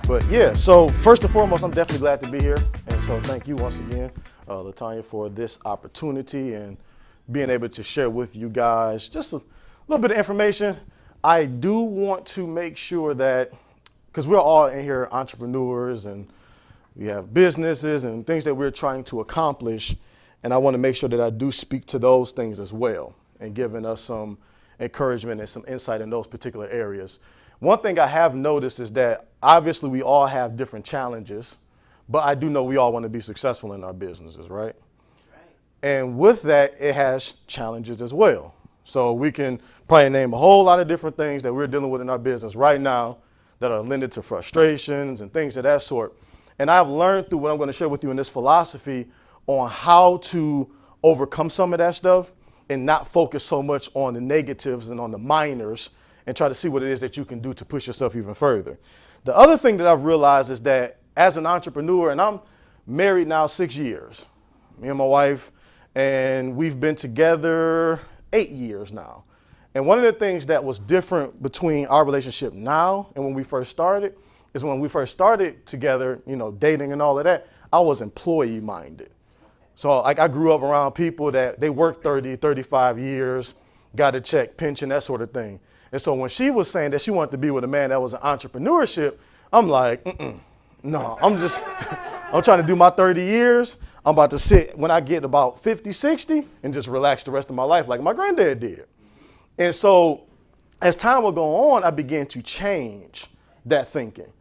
But yeah, so first and foremost, I'm definitely glad to be here. And so thank you once again, Latanya, for this opportunity and being able to share with you guys just a little bit of information. I do want to make sure that, because we're all in here entrepreneurs and we have businesses and things that we're trying to accomplish, and I want to make sure that I do speak to those things as well and giving us some encouragement and some insight in those particular areas. One thing I have noticed is that obviously we all have different challenges, but I do know we all want to be successful in our businesses, right? And with that, it has challenges as well. So we can probably name a whole lot of different things that we're dealing with in our business right now that are lended to frustrations and things of that sort. And I've learned through what I'm going to share with you in this philosophy on how to overcome some of that stuff and not focus so much on the negatives and on the minors and try to see what it is that you can do to push yourself even further. The other thing that I've realized is that as an entrepreneur, and I'm married now 6 years, me and my wife, and we've been together 8 years now. And one of the things that was different between our relationship now and when we first started is when we first started together, you know, dating and all of that, I was employee minded. So like I grew up around people that they worked 30, 35 years, got a check, pension, that sort of thing. And so when she was saying that she wanted to be with a man that was in entrepreneurship, I'm like, no, I'm trying to do my 30 years. I'm about to sit when I get about 50, 60 and just relax the rest of my life like my granddad did. And so as time would go on, I began to change that thinking.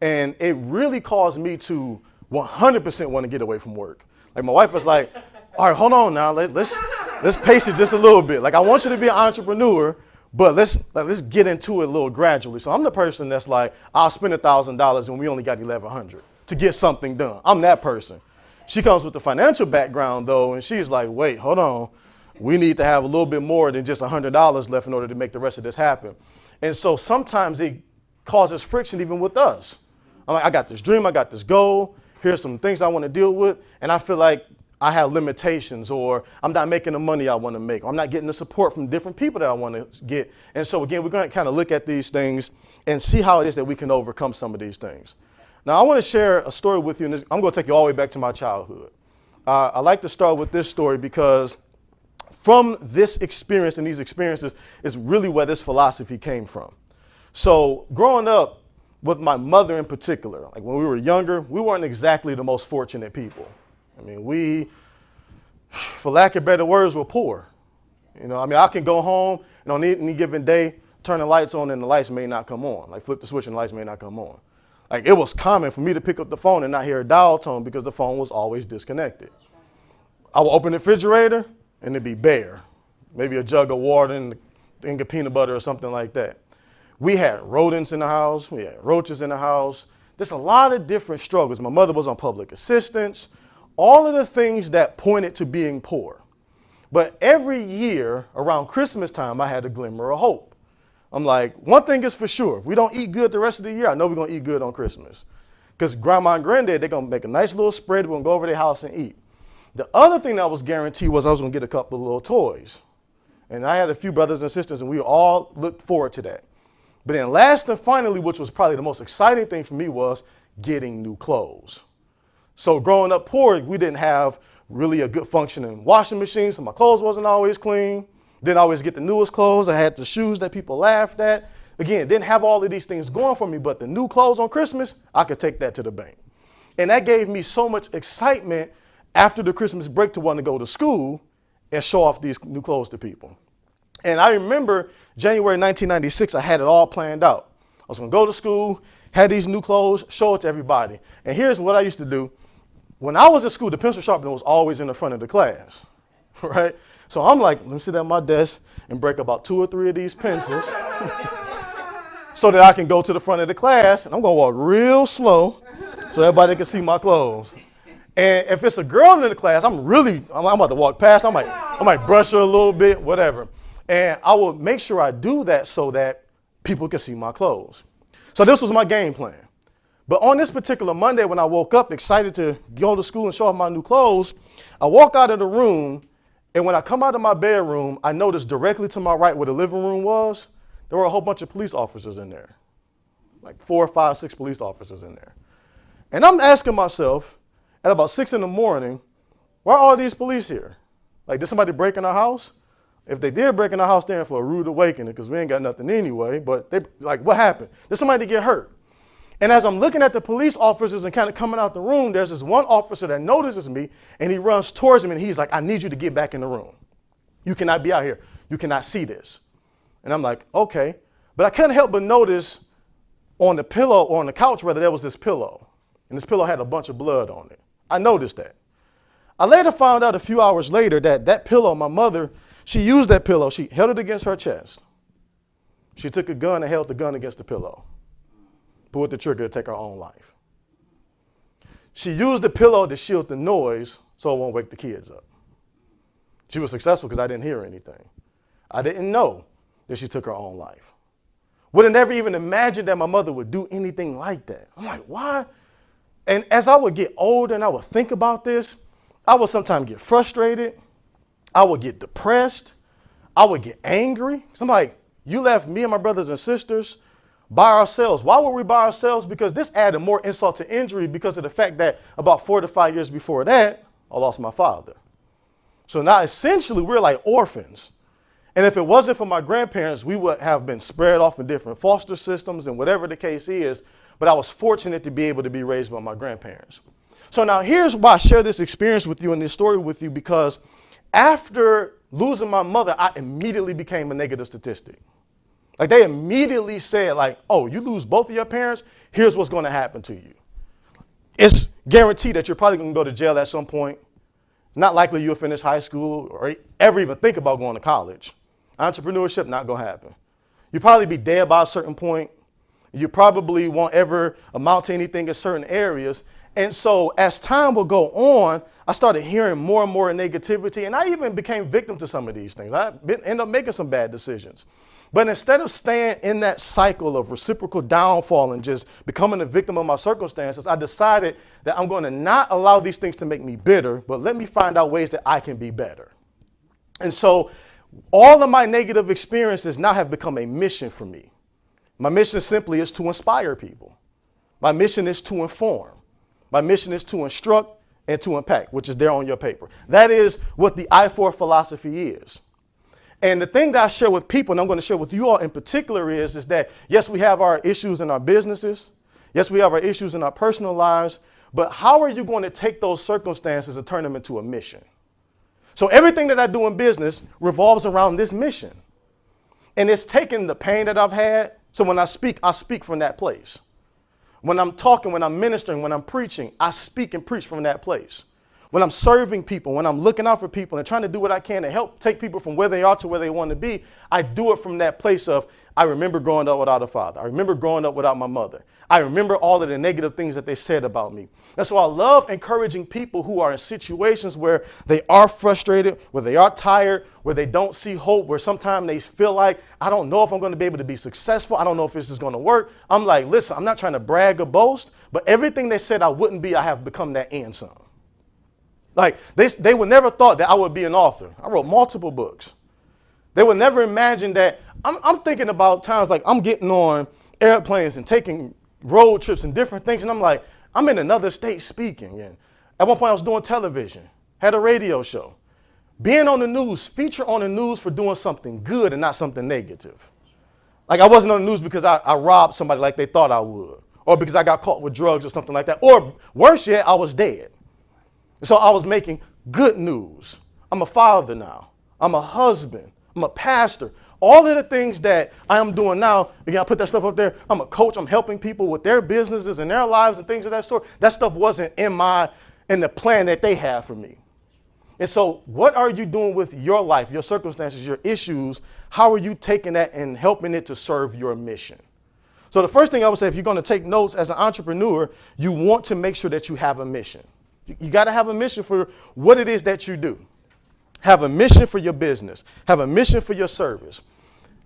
And it really caused me to 100% want to get away from work. Like my wife was like, all right, hold on now, let's pace it just a little bit. Like I want you to be an entrepreneur, but let's get into it a little gradually. So I'm the person that's like, I'll spend $1,000 when we only got 1,100 to get something done. I'm that person. She comes with the financial background though, and she's like, wait, hold on. We need to have a little bit more than just $100 left in order to make the rest of this happen. And so sometimes it causes friction even with us. I'm like, I got this dream, I got this goal. Here's some things I want to deal with. And I feel like I have limitations, or I'm not making the money I want to make, or I'm not getting the support from different people that I want to get. And so again, we're going to kind of look at these things and see how it is that we can overcome some of these things. Now, I want to share a story with you, and I'm going to take you all the way back to my childhood. I like to start with this story because from this experience and these experiences is really where this philosophy came from. So growing up with my mother in particular, like when we were younger, we weren't exactly the most fortunate people. I mean, we, for lack of better words, were poor. You know, I mean, I can go home and on any given day, turn the lights on and the lights may not come on. Like flip the switch and the lights may not come on. Like it was common for me to pick up the phone and not hear a dial tone because the phone was always disconnected. I would open the refrigerator and it'd be bare. Maybe a jug of water and a thing of peanut butter or something like that. We had rodents in the house. We had roaches in the house. There's a lot of different struggles. My mother was on public assistance. All of the things that pointed to being poor. But every year around Christmas time, I had a glimmer of hope. I'm like, one thing is for sure. If we don't eat good the rest of the year, I know we're going to eat good on Christmas. Because grandma and granddad, they're going to make a nice little spread. We're going to go over their house and eat. The other thing that was guaranteed was I was going to get a couple of little toys. And I had a few brothers and sisters, and we all looked forward to that. But then last and finally, which was probably the most exciting thing for me, was getting new clothes. So growing up poor, we didn't have really a good functioning washing machine, so my clothes wasn't always clean. Didn't always get the newest clothes. I had the shoes that people laughed at. Again, didn't have all of these things going for me, but the new clothes on Christmas, I could take that to the bank. And that gave me so much excitement after the Christmas break to want to go to school and show off these new clothes to people. And I remember January 1996, I had it all planned out. I was going to go to school, had these new clothes, show it to everybody. And here's what I used to do. When I was at school, the pencil sharpener was always in the front of the class, right? So I'm like, let me sit at my desk and break about 2 or 3 of these pencils so that I can go to the front of the class, and I'm going to walk real slow so everybody can see my clothes. And if it's a girl in the class, I'm about to walk past. I might brush her a little bit, whatever. And I will make sure I do that so that people can see my clothes. So this was my game plan. But on this particular Monday, when I woke up excited to go to school and show off my new clothes, I walk out of the room, and when I come out of my bedroom, I noticed directly to my right where the living room was, there were a whole bunch of police officers in there. like 4, 5, 6 police officers in there. And I'm asking myself at about 6 in the morning, why are all these police here? Like, did somebody break in our house? If they did break in our house, they're in for a rude awakening because we ain't got nothing anyway. But they, like, what happened? Did somebody get hurt? And as I'm looking at the police officers and kind of coming out the room, there's this one officer that notices me, and he runs towards him, and he's like, I need you to get back in the room. You cannot be out here. You cannot see this. And I'm like, okay. But I couldn't help but notice on the pillow, or on the couch rather, there was this pillow. And this pillow had a bunch of blood on it. I noticed that. I later found out a few hours later that that pillow, my mother, she used that pillow. She held it against her chest. She took a gun and held the gun against the pillow. Pulled the trigger to take her own life. She used the pillow to shield the noise so it won't wake the kids up. She was successful because I didn't hear anything. I didn't know that she took her own life. Would have never even imagined that my mother would do anything like that. I'm like, why? And as I would get older and I would think about this, I would sometimes get frustrated. I would get depressed. I would get angry. So I'm like, you left me and my brothers and sisters by ourselves. Why were we by ourselves? Because this added more insult to injury because of the fact that about 4 to 5 years before that, I lost my father. So now essentially we're like orphans. And if it wasn't for my grandparents, we would have been spread off in different foster systems and whatever the case is. But I was fortunate to be able to be raised by my grandparents. So now here's why I share this experience with you and this story with you, because after losing my mother, I immediately became a negative statistic. Like, they immediately said, like, oh, you lose both of your parents, here's what's going to happen to you. It's guaranteed that you're probably going to go to jail at some point. Not likely you'll finish high school or ever even think about going to college. Entrepreneurship, not going to happen. You'll probably be dead by a certain point. You probably won't ever amount to anything in certain areas. And so as time would go on, I started hearing more and more negativity, and I even became victim to some of these things. I ended up making some bad decisions. But instead of staying in that cycle of reciprocal downfall and just becoming a victim of my circumstances, I decided that I'm going to not allow these things to make me bitter, but let me find out ways that I can be better. And so all of my negative experiences now have become a mission for me. My mission simply is to inspire people. My mission is to inform. My mission is to instruct and to impact, which is there on your paper. That is what the I-4 philosophy is. And the thing that I share with people, and I'm going to share with you all in particular, is that, yes, we have our issues in our businesses. Yes, we have our issues in our personal lives. But how are you going to take those circumstances and turn them into a mission? So everything that I do in business revolves around this mission. And it's taken the pain that I've had. So when I speak from that place. When I'm talking, when I'm ministering, when I'm preaching, I speak and preach from that place. When I'm serving people, when I'm looking out for people and trying to do what I can to help take people from where they are to where they want to be, I do it from that place of, I remember growing up without a father. I remember growing up without my mother. I remember all of the negative things that they said about me. And so I love encouraging people who are in situations where they are frustrated, where they are tired, where they don't see hope, where sometimes they feel like, I don't know if I'm going to be able to be successful. I don't know if this is going to work. I'm like, listen, I'm not trying to brag or boast, but everything they said I wouldn't be, I have become that and some. Like, they would never thought that I would be an author. I wrote multiple books. They would never imagine that. I'm thinking about times like I'm getting on airplanes and taking road trips and different things. And I'm like, I'm in another state speaking. And at one point I was doing television, had a radio show. Being on the news, feature on the news for doing something good and not something negative. Like, I wasn't on the news because I robbed somebody like they thought I would, or because I got caught with drugs or something like that. Or worse yet, I was dead. So I was making good news. I'm a father now. I'm a husband. I'm a pastor. All of the things that I am doing now, again, I put that stuff up there. I'm a coach. I'm helping people with their businesses and their lives and things of that sort. That stuff wasn't in the plan that they have for me. And so what are you doing with your life, your circumstances, your issues? How are you taking that and helping it to serve your mission? So the first thing I would say, if you're going to take notes as an entrepreneur, you want to make sure that you have a mission. You got to have a mission for what it is that you do. Have a mission for your business. Have a mission for your service.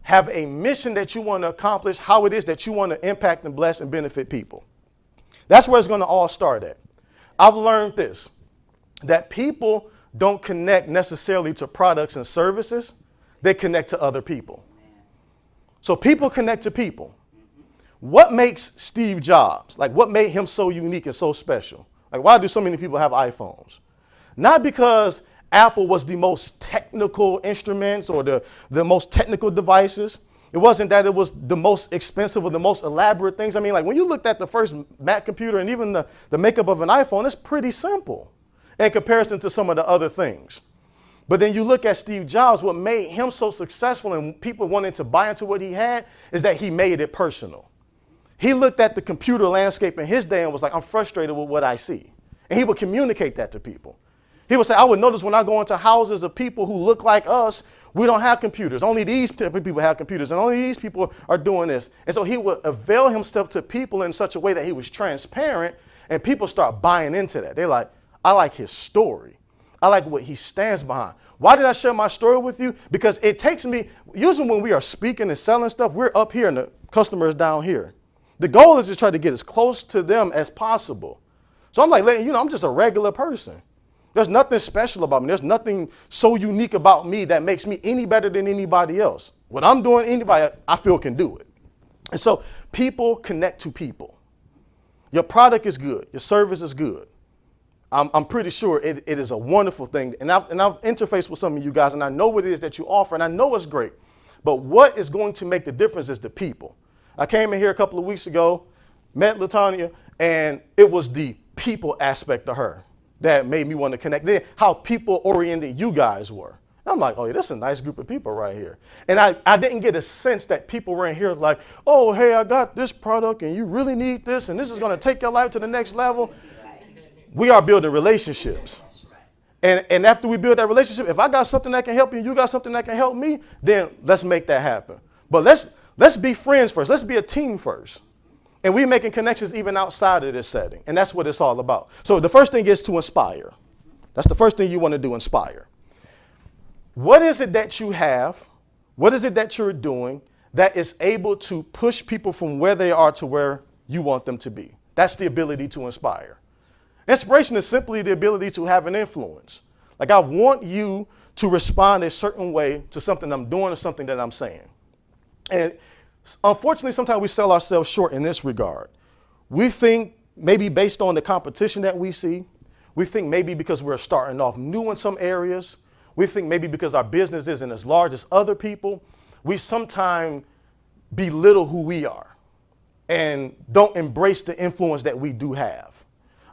Have a mission that you want to accomplish, how it is that you want to impact and bless and benefit people. That's where it's going to all start at. I've learned this, that people don't connect necessarily to products and services. They connect to other people. So people connect to people. What makes Steve Jobs, like what made him so unique and so special? Like why do so many people have iPhones? Not because Apple was the most technical instruments or the most technical devices. It wasn't that it was the most expensive or the most elaborate things. I mean, like when you looked at the first Mac computer and even the makeup of an iPhone, it's pretty simple in comparison to some of the other things. But then you look at Steve Jobs, what made him so successful and people wanting to buy into what he had is that he made it personal. He looked at the computer landscape in his day and was like, I'm frustrated with what I see. And he would communicate that to people. He would say, I would notice when I go into houses of people who look like us, we don't have computers. Only these type of people have computers, and only these people are doing this. And so he would avail himself to people in such a way that he was transparent, and people start buying into that. They're like, I like his story. I like what he stands behind. Why did I share my story with you? Because it takes me, usually when we are speaking and selling stuff, we're up here and the customer is down here. The goal is to try to get as close to them as possible. So I'm like, I'm just a regular person. There's nothing special about me. There's nothing so unique about me that makes me any better than anybody else. What I'm doing, anybody I feel can do it. And so people connect to people. Your product is good. Your service is good. I'm pretty sure it is a wonderful thing. And I've interfaced with some of you guys, and I know what it is that you offer, and I know it's great. But what is going to make the difference is the people. I came in here a couple of weeks ago, met LaTanya, and it was the people aspect of her that made me want to connect. Then how people oriented you guys were. And I'm like, oh yeah, this is a nice group of people right here. And I didn't get a sense that people were in here like, oh, hey, I got this product and you really need this and this is going to take your life to the next level. We are building relationships. And after we build that relationship, if I got something that can help you and you got something that can help me, then let's make that happen. But let's be friends first. Let's be a team first. And we're making connections even outside of this setting. And that's what it's all about. So the first thing is to inspire. That's the first thing you want to do, inspire. What is it that you have? What is it that you're doing that is able to push people from where they are to where you want them to be? That's the ability to inspire. Inspiration is simply the ability to have an influence. Like I want you to respond a certain way to something I'm doing or something that I'm saying. And unfortunately, sometimes we sell ourselves short in this regard. We think maybe based on the competition that we see, we think maybe because we're starting off new in some areas, we think maybe because our business isn't as large as other people, we sometimes belittle who we are and don't embrace the influence that we do have.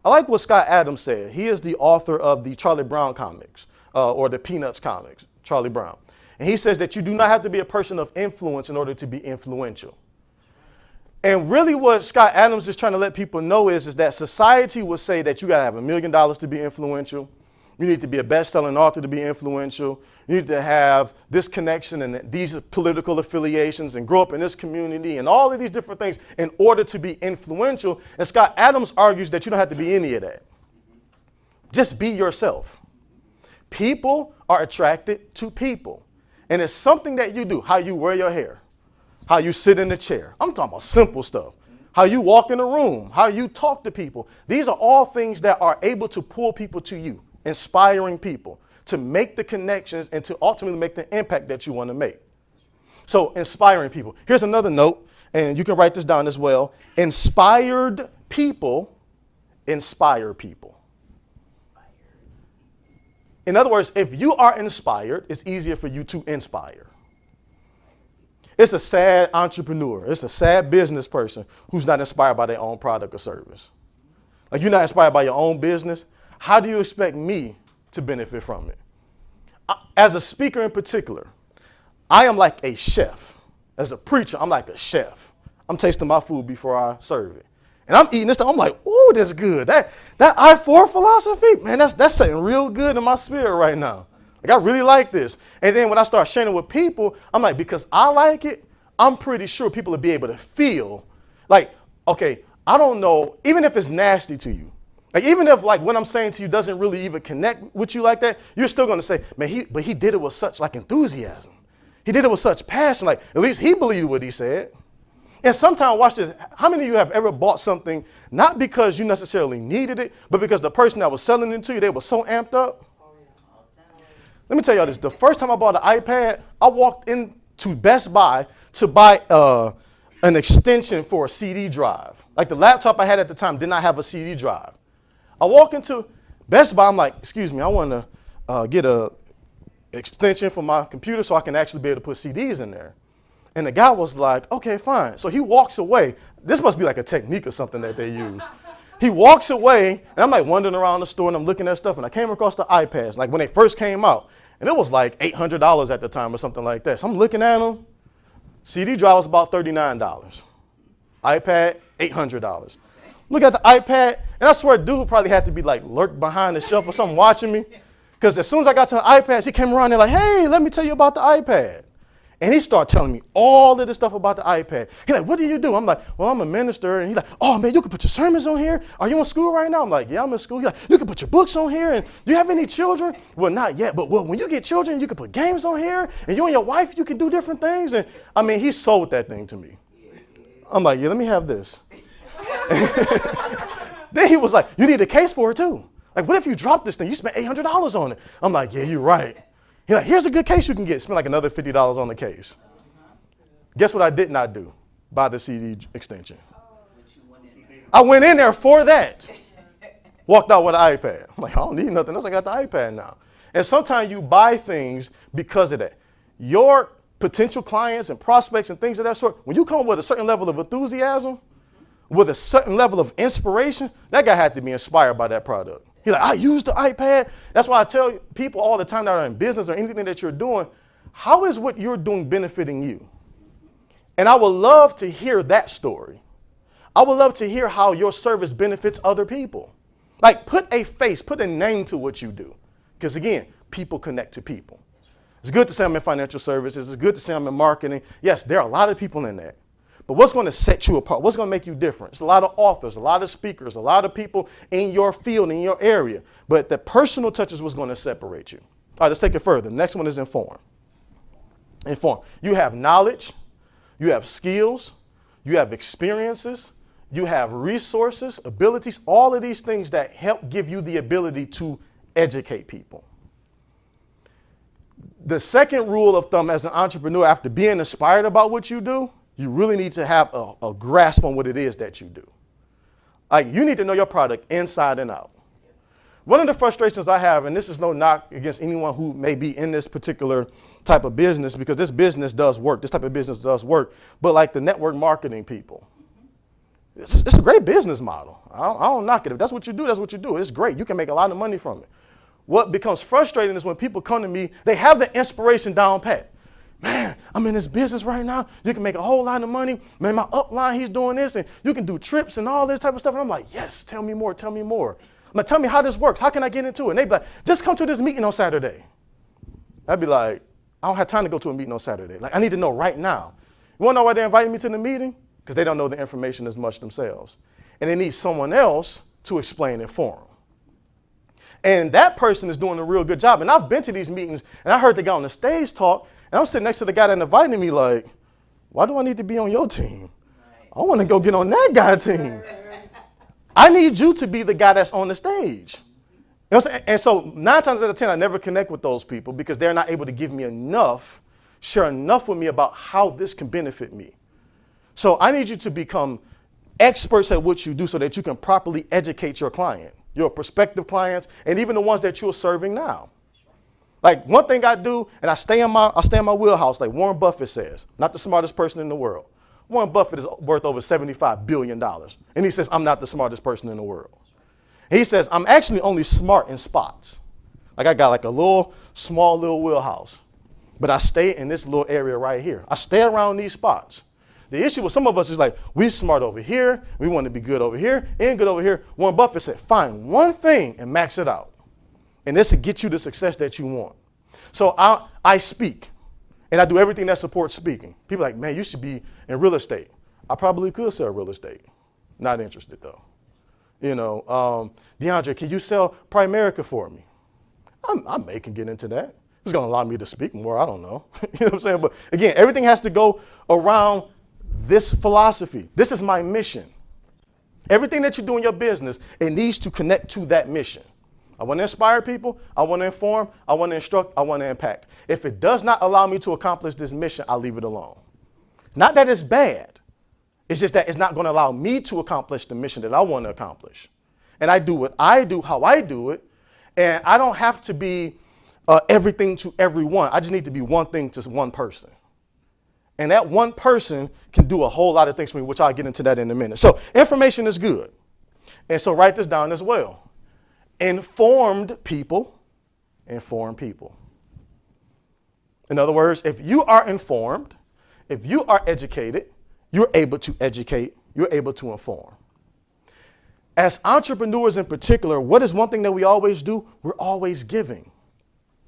I like what Scott Adams said. He is the author of the Charlie Brown comics, or the Peanuts comics, Charlie Brown. And he says that you do not have to be a person of influence in order to be influential. And really what Scott Adams is trying to let people know is that society would say that you got to have $1 million to be influential. You need to be a best-selling author to be influential. You need to have this connection and these political affiliations and grow up in this community and all of these different things in order to be influential. And Scott Adams argues that you don't have to be any of that. Just be yourself. People are attracted to people. And it's something that you do, how you wear your hair, how you sit in the chair. I'm talking about simple stuff. How you walk in a room, how you talk to people. These are all things that are able to pull people to you, inspiring people to make the connections and to ultimately make the impact that you want to make. So inspiring people. Here's another note, and you can write this down as well. Inspired people inspire people. In other words, if you are inspired, it's easier for you to inspire. It's a sad entrepreneur. It's a sad business person who's not inspired by their own product or service. Like you're not inspired by your own business. How do you expect me to benefit from it? As a speaker in particular, I am like a chef. As a preacher, I'm like a chef. I'm tasting my food before I serve it. And I'm eating this stuff. I'm like, oh, that's good. That I-4 philosophy, man, that's something real good in my spirit right now. Like, I really like this. And then when I start sharing it with people, I'm like, because I like it, I'm pretty sure people will be able to feel like, okay, I don't know, even if it's nasty to you, like even if like what I'm saying to you doesn't really even connect with you like that, you're still going to say, man, he did it with such like enthusiasm. He did it with such passion. Like at least he believed what he said. And sometimes, watch this, how many of you have ever bought something not because you necessarily needed it, but because the person that was selling it to you, they were so amped up? Let me tell y'all this. The first time I bought an iPad, I walked into Best Buy to buy an an extension for a CD drive. Like the laptop I had at the time did not have a CD drive. I walk into Best Buy, I'm like, excuse me, I want to get a extension for my computer so I can actually be able to put CDs in there. And the guy was like, okay, fine. So he walks away. This must be like a technique or something that they use. He walks away, and I'm like wandering around the store, and I'm looking at stuff, and I came across the iPads, like when they first came out. And it was like $800 at the time or something like that. So I'm looking at them. CD drive was about $39. iPad, $800. Look at the iPad, and I swear dude probably had to be like lurked behind the shelf or something watching me. Because as soon as I got to the iPads, he came around there like, hey, let me tell you about the iPad. And he started telling me all of this stuff about the iPad. He's like, what do you do? I'm like, well, I'm a minister. And he's like, oh, man, you can put your sermons on here? Are you in school right now? I'm like, yeah, I'm in school. He's like, you can put your books on here. And do you have any children? Well, not yet. But when you get children, you can put games on here. And you and your wife, you can do different things. And I mean, he sold that thing to me. I'm like, yeah, let me have this. Then he was like, you need a case for it, too. Like, what if you drop this thing? You spent $800 on it. I'm like, yeah, you're right. He's like, here's a good case you can get. Spend like another $50 on the case. Guess what I did not do? Buy the CD extension. I went in there for that. Walked out with an iPad. I'm like, I don't need nothing else. I got the iPad now. And sometimes you buy things because of that. Your potential clients and prospects and things of that sort, when you come with a certain level of enthusiasm, with a certain level of inspiration, that guy had to be inspired by that product. He's like, I use the iPad. That's why I tell people all the time that are in business or anything that you're doing, how is what you're doing benefiting you? And I would love to hear that story. I would love to hear how your service benefits other people. Like put a face, put a name to what you do. Because again, people connect to people. It's good to say I'm in financial services. It's good to say I'm in marketing. Yes, there are a lot of people in that. But what's going to set you apart? What's going to make you different? It's a lot of authors, a lot of speakers, a lot of people in your field, in your area. But the personal touch is what's going to separate you. All right, let's take it further. The next one is inform. Inform. You have knowledge. You have skills. You have experiences. You have resources, abilities, all of these things that help give you the ability to educate people. The second rule of thumb as an entrepreneur, after being inspired about what you do, you really need to have a grasp on what it is that you do. Like you need to know your product inside and out. One of the frustrations I have, and this is no knock against anyone who may be in this particular type of business, because this business does work, this type of business does work, but like the network marketing people, it's a great business model. I don't knock it. If that's what you do, that's what you do. It's great. You can make a lot of money from it. What becomes frustrating is when people come to me, they have the inspiration down pat. Man, I'm in this business right now. You can make a whole lot of money. Man, my upline, he's doing this, and you can do trips and all this type of stuff. And I'm like, yes, tell me more, tell me more. I'm like, tell me how this works. How can I get into it? And they'd be like, just come to this meeting on Saturday. I'd be like, I don't have time to go to a meeting on Saturday. Like, I need to know right now. You want to know why they invited me to the meeting? Because they don't know the information as much themselves. And they need someone else to explain it for them. And that person is doing a real good job. And I've been to these meetings, and I heard the guy on the stage talk, and I'm sitting next to the guy that invited me like, why do I need to be on your team? I want to go get on that guy's team. I need you to be the guy that's on the stage. You know what I'm saying? And so 9 times out of 10, I never connect with those people because they're not able to give me enough, share enough with me about how this can benefit me. So I need you to become experts at what you do so that you can properly educate your client, your prospective clients, and even the ones that you're serving now. Like one thing I do, and I stay in my wheelhouse, like Warren Buffett says, not the smartest person in the world. Warren Buffett is worth over $75 billion. And he says, I'm not the smartest person in the world. He says, I'm actually only smart in spots. Like I got like a small little wheelhouse, but I stay in this little area right here. I stay around these spots. The issue with some of us is like, we're smart over here, we want to be good over here, and good over here. Warren Buffett said, find one thing and max it out. And this will get you the success that you want. So I speak, and I do everything that supports speaking. People are like, man, you should be in real estate. I probably could sell real estate. Not interested though. You know, DeAndre, can you sell Primerica for me? I may can get into that. It's going to allow me to speak more. I don't know. You know what I'm saying? But again, everything has to go around this philosophy. This is my mission. Everything that you do in your business, it needs to connect to that mission. I want to inspire people. I want to inform. I want to instruct. I want to impact. If it does not allow me to accomplish this mission, I'll leave it alone. Not that it's bad, It's just that it's not going to allow me to accomplish the mission that I want to accomplish. And I do what I do, how I do it. And I don't have to be everything to everyone. I just need to be one thing to one person. And that one person can do a whole lot of things for me, which I'll get into that in a minute. So information is good. And so write this down as well. Informed people inform people. In other words, if you are informed, if you are educated, you're able to educate, you're able to inform. As entrepreneurs in particular, what is one thing that we always do? We're always giving.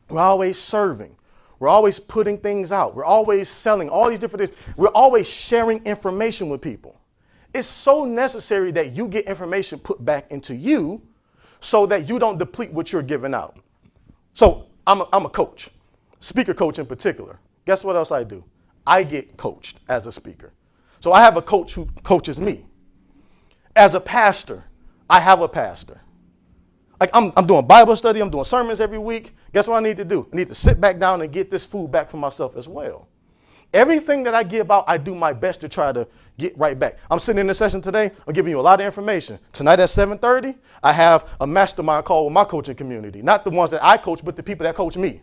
We're always serving. We're always putting things out. We're always selling all these different things. We're always sharing information with people. It's so necessary that you get information put back into you so that you don't deplete what you're giving out. So I'm a coach, speaker coach in particular. Guess what else I do? I get coached as a speaker. So I have a coach who coaches me. As a pastor, I have a pastor. Like I'm doing Bible study, I'm doing sermons every week. Guess what I need to do? I need to sit back down and get this food back for myself as well. Everything that I give out, I do my best to try to get right back. I'm sitting in the session today, I'm giving you a lot of information. Tonight at 7:30, I have a mastermind call with my coaching community. Not the ones that I coach, but the people that coach me.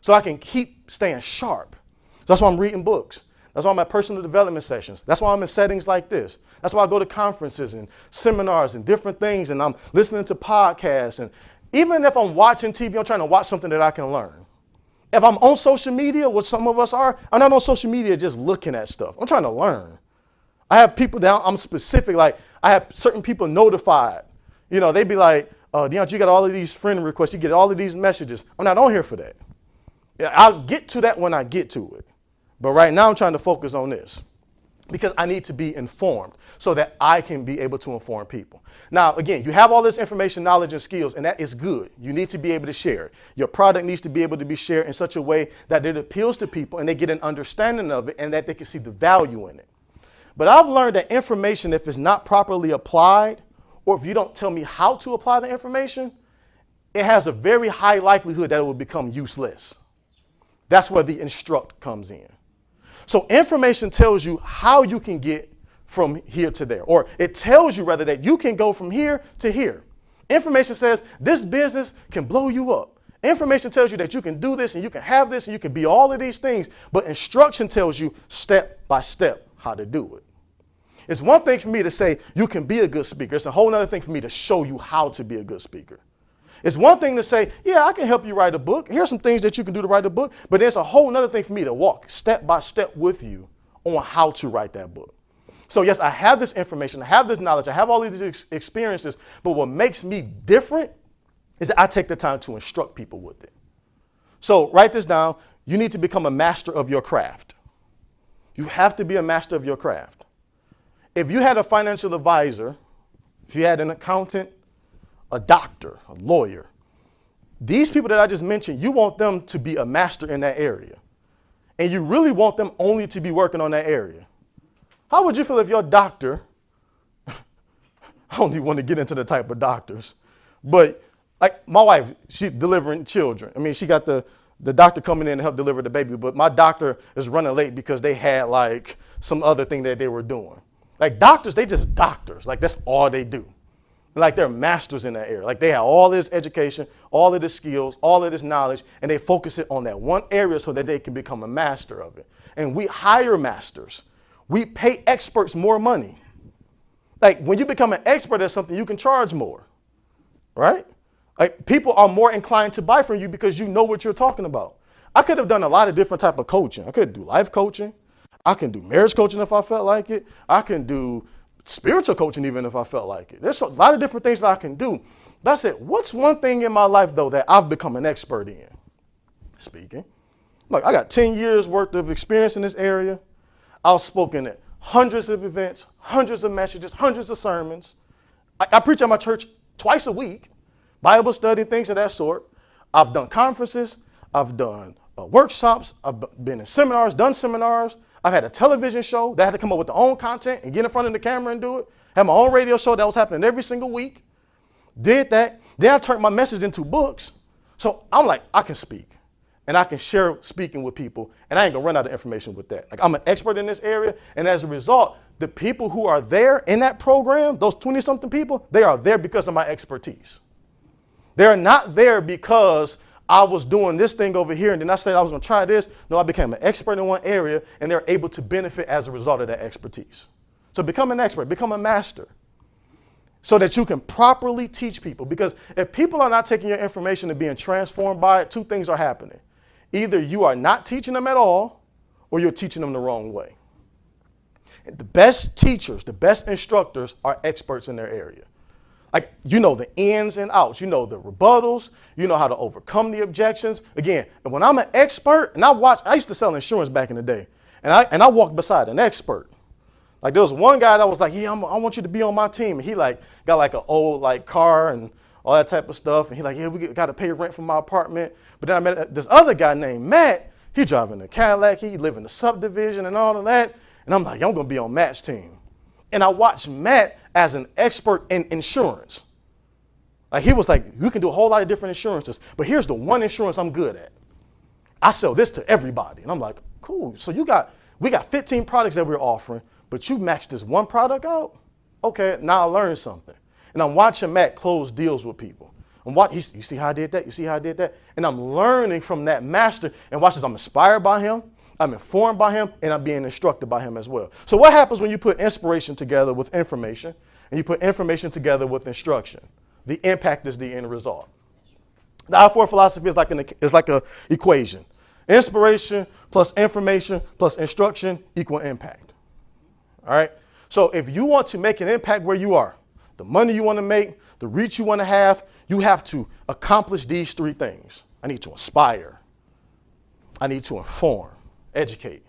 So I can keep staying sharp. So that's why I'm reading books. That's why I'm at personal development sessions. That's why I'm in settings like this. That's why I go to conferences and seminars and different things, and I'm listening to podcasts. And even if I'm watching TV, I'm trying to watch something that I can learn. If I'm on social media, which some of us are, I'm not on social media just looking at stuff. I'm trying to learn. I have people that I'm specific, like I have certain people notified. You know, they be like, Deontay, you got all of these friend requests, you get all of these messages. I'm not on here for that. Yeah, I'll get to that when I get to it. But right now I'm trying to focus on this because I need to be informed so that I can be able to inform people. Now, again, you have all this information, knowledge, and skills, and that is good. You need to be able to share it. Your product needs to be able to be shared in such a way that it appeals to people and they get an understanding of it and that they can see the value in it. But I've learned that information, if it's not properly applied, or if you don't tell me how to apply the information, it has a very high likelihood that it will become useless. That's where the instruct comes in. So information tells you how you can get from here to there, or it tells you rather that you can go from here to here. Information says this business can blow you up. Information tells you that you can do this and you can have this and you can be all of these things, but instruction tells you step by step how to do it. It's one thing for me to say you can be a good speaker. It's a whole other thing for me to show you how to be a good speaker. It's one thing to say, yeah, I can help you write a book. Here's some things that you can do to write a book. But it's a whole other thing for me to walk step by step with you on how to write that book. So yes, I have this information, I have this knowledge, I have all these experiences, but what makes me different is that I take the time to instruct people with it. So write this down. You need to become a master of your craft. You have to be a master of your craft. If you had a financial advisor, if you had an accountant, a doctor, a lawyer, these people that I just mentioned, you want them to be a master in that area. And you really want them only to be working on that area. How would you feel if your doctor, I don't even want to get into the type of doctors, but like my wife, she's delivering children. I mean, she got the doctor coming in to help deliver the baby, but my doctor is running late because they had like some other thing that they were doing. Like doctors, they just doctors. Like that's all they do. Like they're masters in that area. Like they have all this education, all of this skills, all of this knowledge, and they focus it on that one area so that they can become a master of it. And we hire masters. We pay experts more money. Like when you become an expert at something, you can charge more, right? Like people are more inclined to buy from you because you know what you're talking about. I could have done a lot of different type of coaching. I could do life coaching. I can do marriage coaching if I felt like it. I can do spiritual coaching even if I felt like it. There's a lot of different things that I can do. That's it. What's one thing in my life, though, that I've become an expert in? Speaking. Look, I got 10 years worth of experience in this area. I've spoken at hundreds of events, hundreds of messages, hundreds of sermons. I preach at my church twice a week, Bible study, things of that sort. I've done conferences. I've done workshops. I've been in seminars, done seminars. I've had a television show that had to come up with their own content and get in front of the camera and do it. Had my own radio show that was happening every single week. Did that. Then I turned my message into books. So I'm like, I can speak. and I can share speaking with people, and I ain't gonna run out of information with that. Like, I'm an expert in this area, and as a result, the people who are there in that program, those 20-something people, they are there because of my expertise. They're not there because I was doing this thing over here, and then I said I was gonna try this. No, I became an expert in one area, and they're able to benefit as a result of that expertise. So become an expert, become a master, so that you can properly teach people. Because if people are not taking your information and being transformed by it, two things are happening. Either you are not teaching them at all, or you're teaching them the wrong way. And the best teachers, the best instructors are experts in their area. Like, you know the ins and outs, you know the rebuttals, you know how to overcome the objections. Again, and when I'm an expert, and I used to sell insurance back in the day, and I walked beside an expert. Like, there was one guy that was like, yeah, I want you to be on my team. And he like got like an old like car and all that type of stuff. And he like, yeah, we got to pay rent for my apartment. But then I met this other guy named Matt. He driving a Cadillac. He live in the subdivision and all of that. And I'm like, I'm going to be on Matt's team. And I watched Matt as an expert in insurance. Like, he was like, you can do a whole lot of different insurances, but here's the one insurance I'm good at. I sell this to everybody. And I'm like, cool. So we got 15 products that we're offering, but you maxed this one product out? Okay, now I learned something. And I'm watching Matt close deals with people. You see how I did that? You see how I did that? And I'm learning from that master. And watch this, I'm inspired by him, I'm informed by him, and I'm being instructed by him as well. So what happens when you put inspiration together with information, and you put information together with instruction? The impact is the end result. The I-4 philosophy is like a equation. Inspiration plus information plus instruction equal impact. All right? So if you want to make an impact where you are, the money you want to make, the reach you want to have to accomplish these three things. I need to inspire. I need to inform, educate.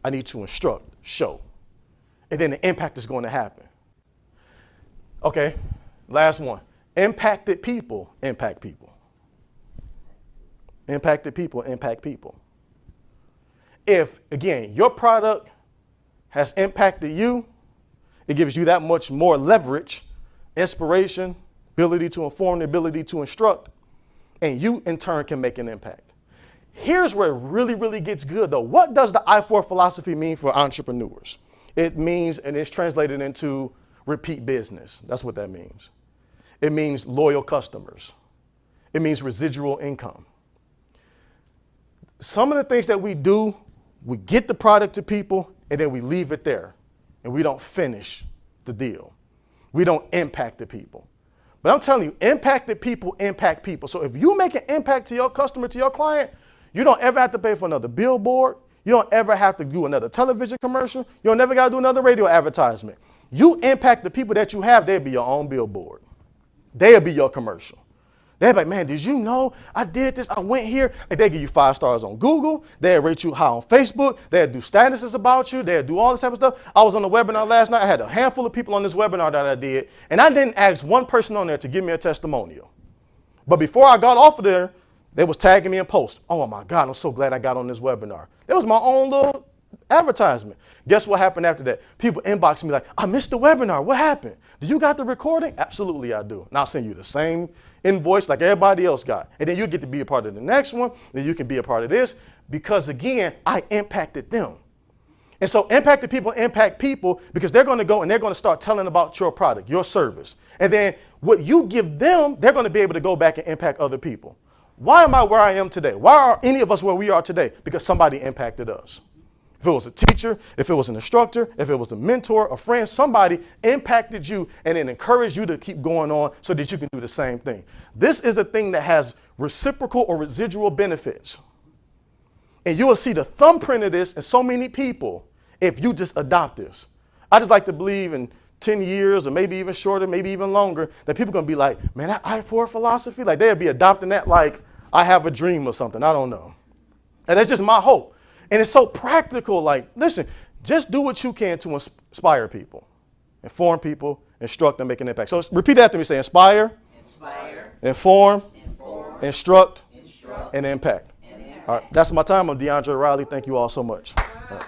I need to instruct, show. And then the impact is going to happen. Okay, last one. Impacted people impact people. Impacted people impact people. If, again, your product has impacted you, it gives you that much more leverage, inspiration, ability to inform, the ability to instruct, and you in turn can make an impact. Here's where it really, really gets good though. What does the I-4 philosophy mean for entrepreneurs? It means, and it's translated into repeat business. That's what that means. It means loyal customers. It means residual income. Some of the things that we do, we get the product to people and then we leave it there and we don't finish the deal. We don't impact the people. But I'm telling you, impacted people impact people. So if you make an impact to your customer, to your client, you don't ever have to pay for another billboard. You don't ever have to do another television commercial. You don't ever got to do another radio advertisement. You impact the people that you have, they'll be your own billboard. They'll be your commercial. They'll be like, man, did you know I did this? I went here. And they give you 5 stars on Google. They'll rate you high on Facebook. They'll do statuses about you. They'll do all this type of stuff. I was on the webinar last night. I had a handful of people on this webinar that I did. And I didn't ask one person on there to give me a testimonial. But before I got off of there, they was tagging me in posts. Oh my God, I'm so glad I got on this webinar. It was my own little advertisement. Guess what happened after that? People inboxed me like, I missed the webinar. What happened? Do you got the recording? Absolutely, I do. And I'll send you the same invoice like everybody else got. And then you get to be a part of the next one. Then you can be a part of this because, again, I impacted them. And so impacted people impact people because they're going to go and they're going to start telling about your product, your service. And then what you give them, they're going to be able to go back and impact other people. Why am I where I am today? Why are any of us where we are today? Because somebody impacted us. If it was a teacher, if it was an instructor, if it was a mentor, a friend, somebody impacted you and then encouraged you to keep going on so that you can do the same thing. This is a thing that has reciprocal or residual benefits. And you will see the thumbprint of this in so many people if you just adopt this. I just like to believe in 10 years or maybe even shorter, maybe even longer, that people are going to be like, man, that I-4 philosophy, like they'll be adopting that like I have a dream or something. I don't know. And that's just my hope. And it's so practical. Like, listen, just do what you can to inspire people, inform people, instruct, and make an impact. So repeat after me. Say inspire, inform, instruct, and impact. All right, that's my time. I'm DeAndre Riley. Thank you all so much. All right.